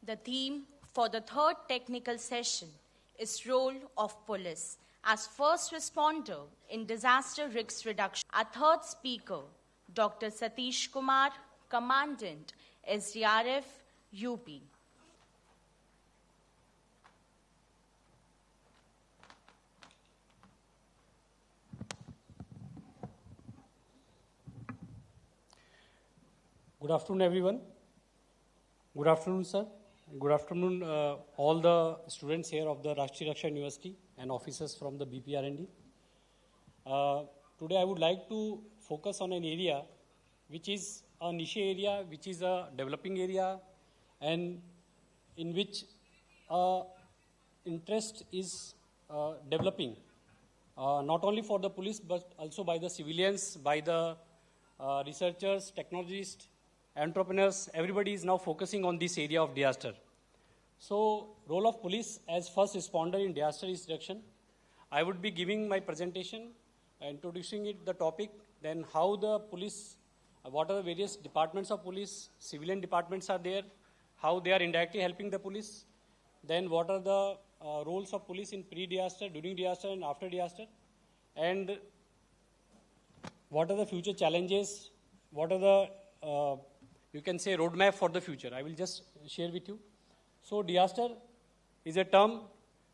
The theme for the third technical session is Role of Police as First Responder in Disaster Risk Reduction. Our third speaker, Dr. Satish Kumar, Commandant, SDRF, UP. Good afternoon, everyone. Good afternoon, sir. Good afternoon, all the students here of the Rashtriya University and officers from the BPR&D. Today, I would like to focus on an area which is a niche area, which is a developing area, and in which interest is developing, not only for the police, but also by the civilians, by the researchers, technologists, entrepreneurs. Everybody is now focusing on this area of disaster. So, role of police as first responder in disaster risk reduction. I would be giving my presentation, introducing the topic, then how the police, what are the various departments of police, civilian departments are there, how they are indirectly helping the police, then what are the roles of police in pre-disaster, during disaster and after disaster, and what are the future challenges, what are the you can say roadmap for the future. I will just share with you. So disaster is a term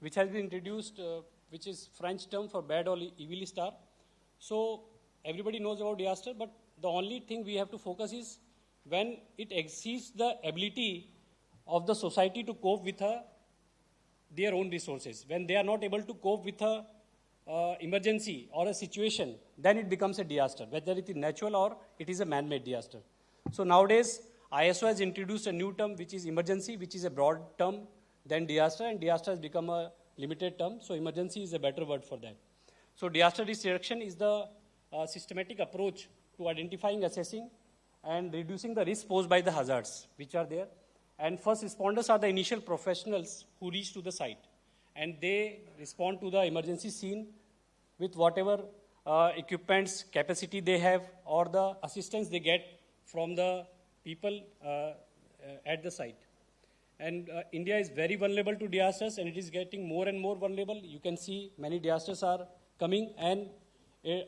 which has been introduced, which is French term for bad or evil star. So everybody knows about disaster, but the only thing we have to focus is when it exceeds the ability of the society to cope with their own resources. When they are not able to cope with a emergency or a situation, then it becomes a disaster, whether it is natural or it is a man-made disaster. So nowadays, ISO has introduced a new term which is emergency, which is a broad term than disaster, and disaster has become a limited term. So emergency is a better word for that. So disaster risk reduction is the systematic approach to identifying, assessing, and reducing the risk posed by the hazards which are there. And first responders are the initial professionals who reach to the site, and they respond to the emergency scene with whatever equipments, capacity they have, or the assistance they get from the people at the site. And India is very vulnerable to disasters, and it is getting more and more vulnerable. You can see many disasters are coming, and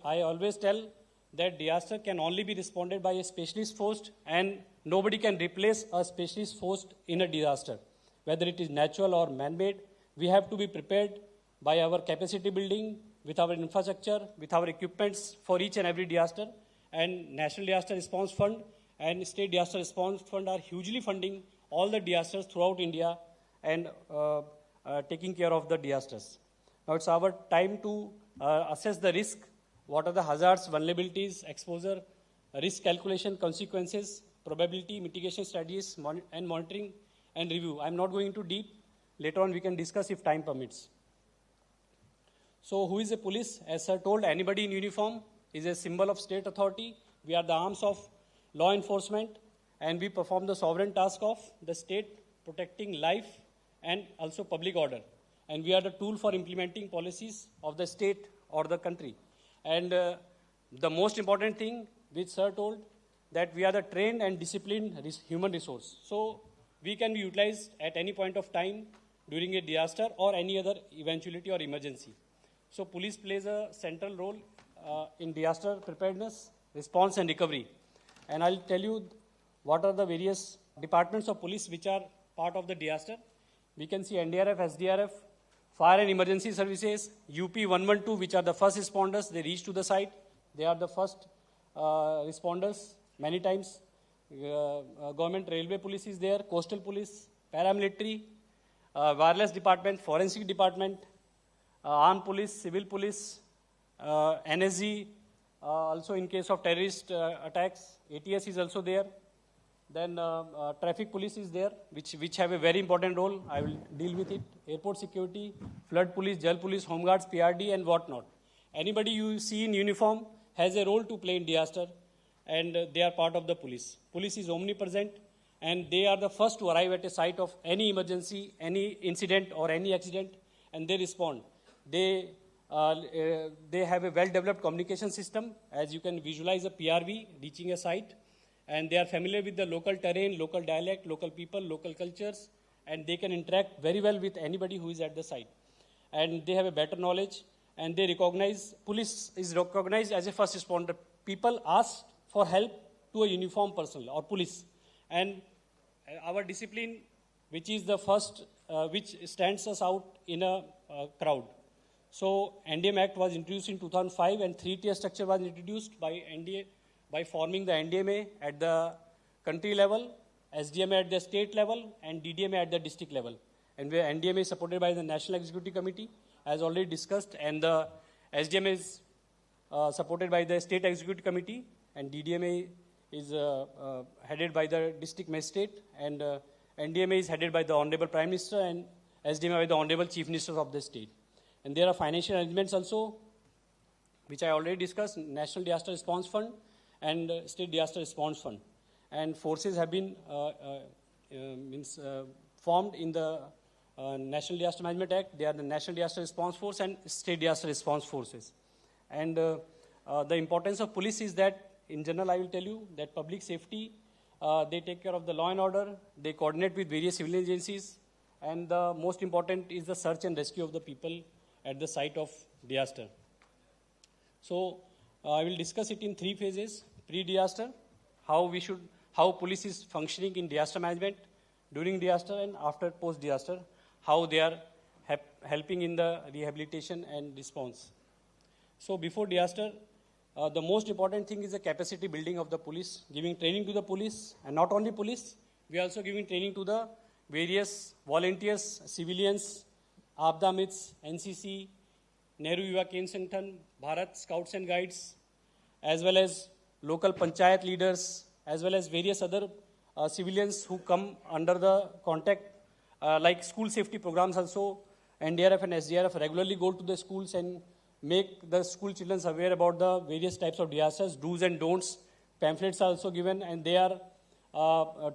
I always tell that disaster can only be responded by a specialist force, and nobody can replace a specialist force in a disaster. Whether it is natural or man-made, we have to be prepared by our capacity building, with our infrastructure, with our equipments for each and every disaster. And National Disaster Response Fund and State Disaster Response Fund are hugely funding all the disasters throughout India and taking care of the disasters. Now it's our time to assess the risk. What are the hazards, vulnerabilities, exposure, risk calculation, consequences, probability, mitigation strategies, and monitoring and review. I'm not going into deep. Later on we can discuss if time permits. So who is a police? As sir told, anybody in uniform is a symbol of state authority. We are the arms of law enforcement, and we perform the sovereign task of the state, protecting life and also public order. And we are the tool for implementing policies of the state or the country. And the most important thing which sir told, that we are the trained and disciplined human resource. So we can be utilized at any point of time during a disaster or any other eventuality or emergency. So police plays a central role in disaster preparedness, response and recovery. And I'll tell you what are the various departments of police which are part of the disaster. We can see NDRF, SDRF, Fire and Emergency Services, UP 112, which are the first responders. They reach to the site. They are the first responders many times. Government Railway Police is there, Coastal Police, Paramilitary, Wireless Department, Forensic Department, Armed Police, Civil Police, NSG, also in case of terrorist attacks, ATS is also there. Then traffic police is there, which have a very important role. I will deal with it. Airport security, flood police, jail police, home guards, PRD and whatnot. Anybody you see in uniform has a role to play in disaster, and they are part of the police. Police is omnipresent, and they are the first to arrive at a site of any emergency, any incident or any accident, and they respond. They have a well-developed communication system, as you can visualize a PRV reaching a site, and they are familiar with the local terrain, local dialect, local people, local cultures, and they can interact very well with anybody who is at the site. And they have a better knowledge, and they recognize, police is recognized as a first responder. People ask for help to a uniformed personnel or police. And our discipline, which is the first, which stands us out in a crowd. So NDM Act was introduced in 2005, and three-tier structure was introduced by NDA by forming the NDMA at the country level, SDMA at the state level, and DDMA at the district level. And where NDMA is supported by the National Executive Committee, as already discussed, and the SDMA is supported by the State Executive Committee, and DDMA is headed by the District Magistrate, and NDMA is headed by the Honorable Prime Minister, and SDMA by the Honorable Chief Minister of the state. And there are financial arrangements also, which I already discussed, National Disaster Response Fund and State Disaster Response Fund. And forces have been formed in the National Disaster Management Act. They are the National Disaster Response Force and State Disaster Response Forces. And the importance of police is that, in general, I will tell you that public safety, they take care of the law and order, they coordinate with various civil agencies, and the most important is the search and rescue of the people at the site of disaster. So I will discuss it in three phases: pre-disaster, how police is functioning in disaster management, during disaster, and after post-disaster, how they are helping in the rehabilitation and response. So before disaster, the most important thing is the capacity building of the police, giving training to the police, and not only police, we are also giving training to the various volunteers, civilians, Aapda Mits, NCC, Nehru Yuva Kendra Sangathan, Bharat Scouts and Guides, as well as local panchayat leaders, as well as various other civilians who come under the contact, like school safety programs also. NDRF and SDRF regularly go to the schools and make the school children aware about the various types of disasters, do's and don'ts. Pamphlets are also given, and they are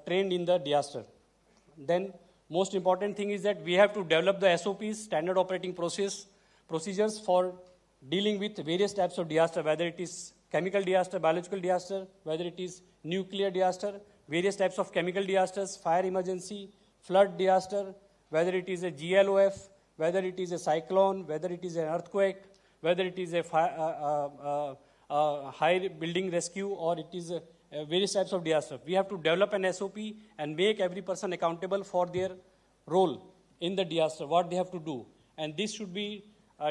trained in the disaster. Then, most important thing is that we have to develop the SOPs, standard operating procedures for dealing with various types of disaster, whether it is chemical disaster, biological disaster, whether it is nuclear disaster, various types of chemical disasters, fire emergency, flood disaster, whether it is a GLOF, whether it is a cyclone, whether it is an earthquake, whether it is a high building rescue, or it is various types of disaster. We have to develop an SOP and make every person accountable for their role in the disaster, what they have to do. And this should be,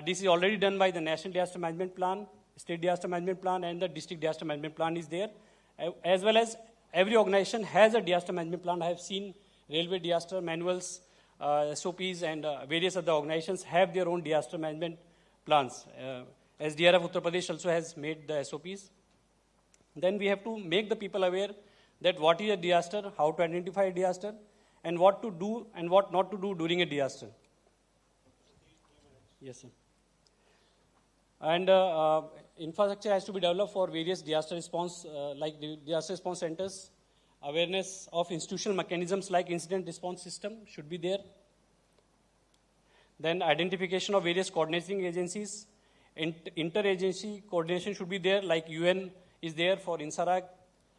this is already done by the National Disaster Management Plan, State Disaster Management Plan, and the District Disaster Management Plan is there. As well as every organization has a disaster management plan. I have seen railway disaster manuals, SOPs, and various other organizations have their own disaster management plans. SDRF Uttar Pradesh also has made the SOPs. Then we have to make the people aware that what is a disaster, how to identify a disaster, and what to do and what not to do during a disaster. Yes, sir. And infrastructure has to be developed for various disaster response, like the disaster response centers. Awareness of institutional mechanisms like incident response system should be there. Then identification of various coordinating agencies. Interagency coordination should be there, like UN is there for INSARAG,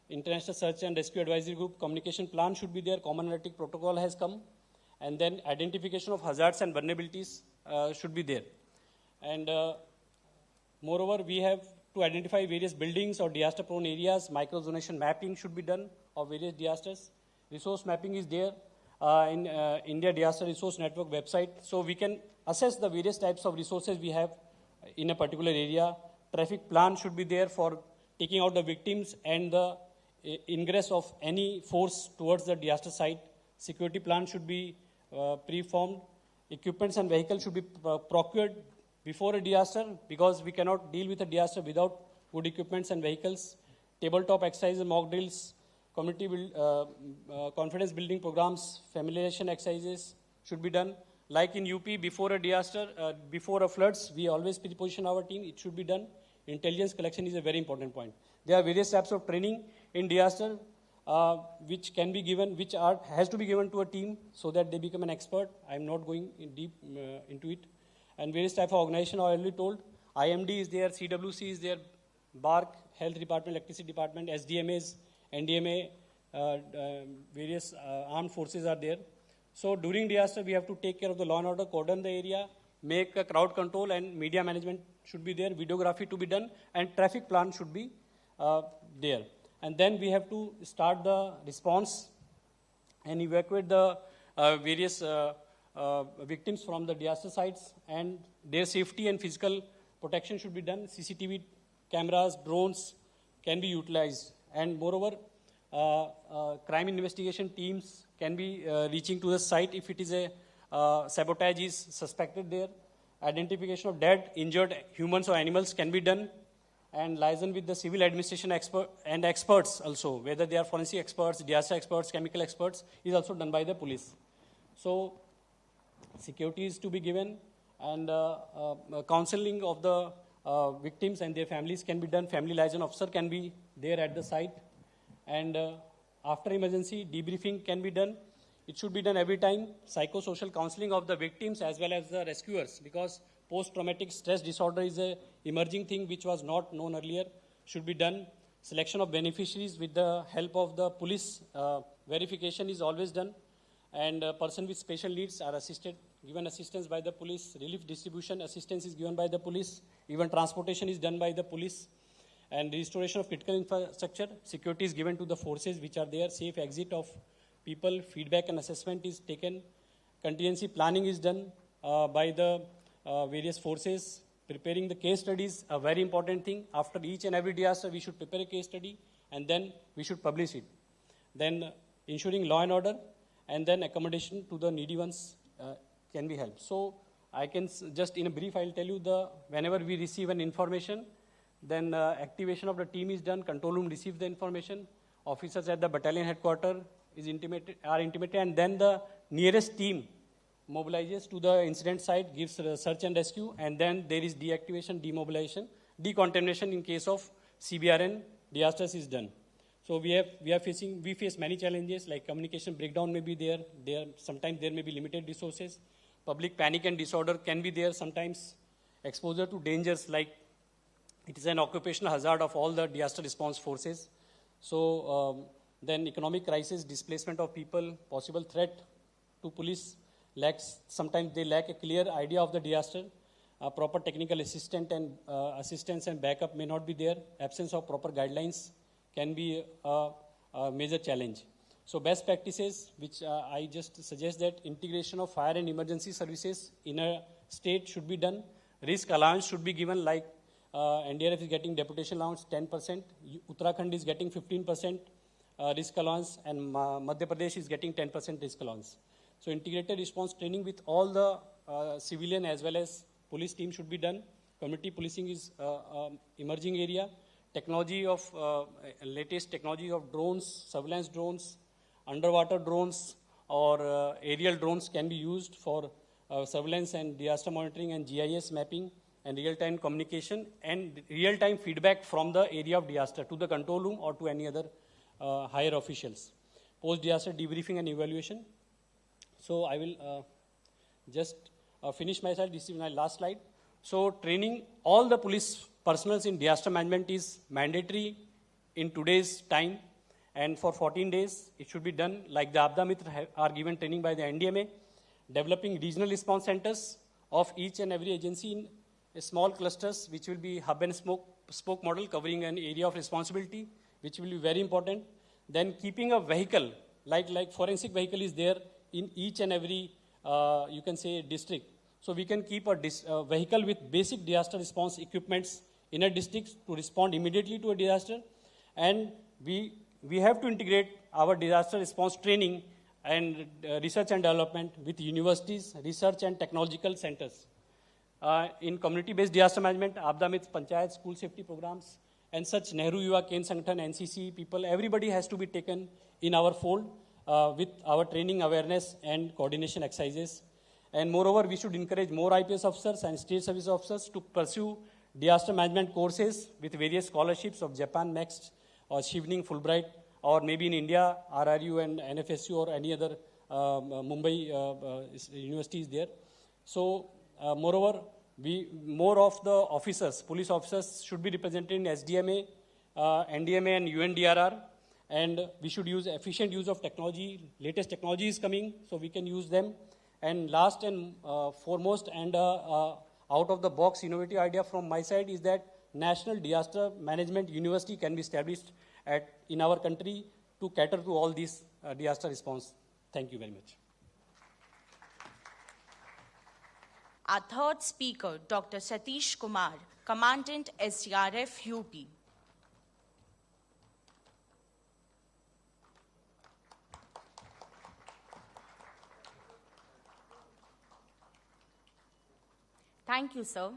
International Search and Rescue Advisory Group. Communication plan should be there. Common Analytic Protocol has come. And then identification of hazards and vulnerabilities should be there. And moreover, we have to identify various buildings or disaster-prone areas. Micro-zonation mapping should be done of various disasters. Resource mapping is there in India Disaster Resource Network website. So we can assess the various types of resources we have in a particular area. Traffic plan should be there for taking out the victims and the ingress of any force towards the disaster site. Security plan should be pre-formed. Equipments and vehicles should be procured before a disaster, because we cannot deal with a disaster without good equipments and vehicles. Tabletop exercises, mock drills, community confidence building programs, familiarization exercises should be done. Like in UP, before a disaster, before a floods, we always pre-position our team. It should be done. Intelligence collection is a very important point. There are various types of training in disaster which can be given, which has to be given to a team so that they become an expert. I'm not going in deep into it. And various types of organization, I already told. IMD is there, CWC is there, BARC, Health Department, Electricity Department, SDMAs, NDMA, various armed forces are there. So during disaster, we have to take care of the law and order, cordon the area, make a crowd control, and media management should be there, videography to be done, and traffic plan should be there. And then we have to start the response and evacuate the various victims from the disaster sites, and their safety and physical protection should be done. CCTV cameras, drones can be utilized, and moreover, crime investigation teams can be reaching to the site if it is a sabotage is suspected there. Identification of dead, injured humans or animals can be done, and liaison with the civil administration experts also, whether they are forensic experts, disaster experts, chemical experts, is also done by the police. So security is to be given, and counseling of the victims and their families can be done. Family liaison officer can be there at the site, and after emergency, debriefing can be done. It should be done every time. Psychosocial counseling of the victims as well as the rescuers, because post-traumatic stress disorder is a emerging thing which was not known earlier, should be done. Selection of beneficiaries with the help of the police verification is always done, and person with special needs are assisted, given assistance by the police. Relief distribution assistance is given by the police. Even transportation is done by the police. And restoration of critical infrastructure, security is given to the forces which are there. Safe exit of people, feedback and assessment is taken. Contingency planning is done by the various forces. Preparing the case studies, a very important thing. After each and every disaster, we should prepare a case study, and then we should publish it. Then ensuring law and order, and then accommodation to the needy ones can be helped. So I can just in a brief, I'll tell you whenever we receive an information, then activation of the team is done, control room receives the information, officers at the battalion headquarters are intimated, and then the nearest team mobilizes to the incident site, gives search and rescue, and then there is deactivation, demobilization, decontamination in case of CBRN disasters is done. So we face many challenges, like communication breakdown may be there. Sometimes there may be limited resources. Public panic and disorder can be there sometimes. Exposure to dangers, like it is an occupational hazard of all the disaster response forces. So then economic crisis, displacement of people, possible threat to police, sometimes they lack a clear idea of the disaster. Proper technical assistance and backup may not be there. Absence of proper guidelines can be a major challenge. So best practices, which I just suggest that integration of fire and emergency services in a state should be done. Risk allowance should be given, like NDRF is getting deputation allowance 10%, Uttarakhand is getting 15% risk allowance, and Madhya Pradesh is getting 10% risk allowance. So integrated response training with all the civilian as well as police team should be done. Community policing is emerging area. Latest technology of drones, surveillance drones, underwater drones, or aerial drones can be used for surveillance and disaster monitoring and GIS mapping and real-time communication and real-time feedback from the area of disaster to the control room or to any other higher officials. Post-disaster debriefing and evaluation. So I will just finish my slide. This is my last slide. So training all the police personnel in disaster management is mandatory in today's time, and for 14 days it should be done. Like the Abda Mitra are given training by the NDMA, developing regional response centers of each and every agency in small clusters, which will be hub and spoke model covering an area of responsibility, which will be very important. Then keeping a vehicle, like forensic vehicle is there in each and every, you can say, district. So we can keep a vehicle with basic disaster response equipments in a district to respond immediately to a disaster. And we have to integrate our disaster response training and research and development with universities, research and technological centers. In community-based disaster management, Abda Mitra, Panchayat, school safety programs, and such Nehru Yuva Ken Sangathan, NCC people, everybody has to be taken in our fold with our training, awareness, and coordination exercises. And moreover, we should encourage more IPS officers and state service officers to pursue disaster management courses with various scholarships of Japan Next or Shivning Fulbright, or maybe in India, RRU and NFSU or any other Mumbai universities there. So moreover, more of the officers, police officers should be represented in SDMA, NDMA and UNDRR, and we should use efficient use of technology. Latest technology is coming, so we can use them. And last and foremost, and out of the box innovative idea from my side is that National Disaster Management University can be established in our country to cater to all these disaster response. Thank you very much. Our third speaker, Dr. Satish Kumar, Commandant SDRF UP. Thank you, sir.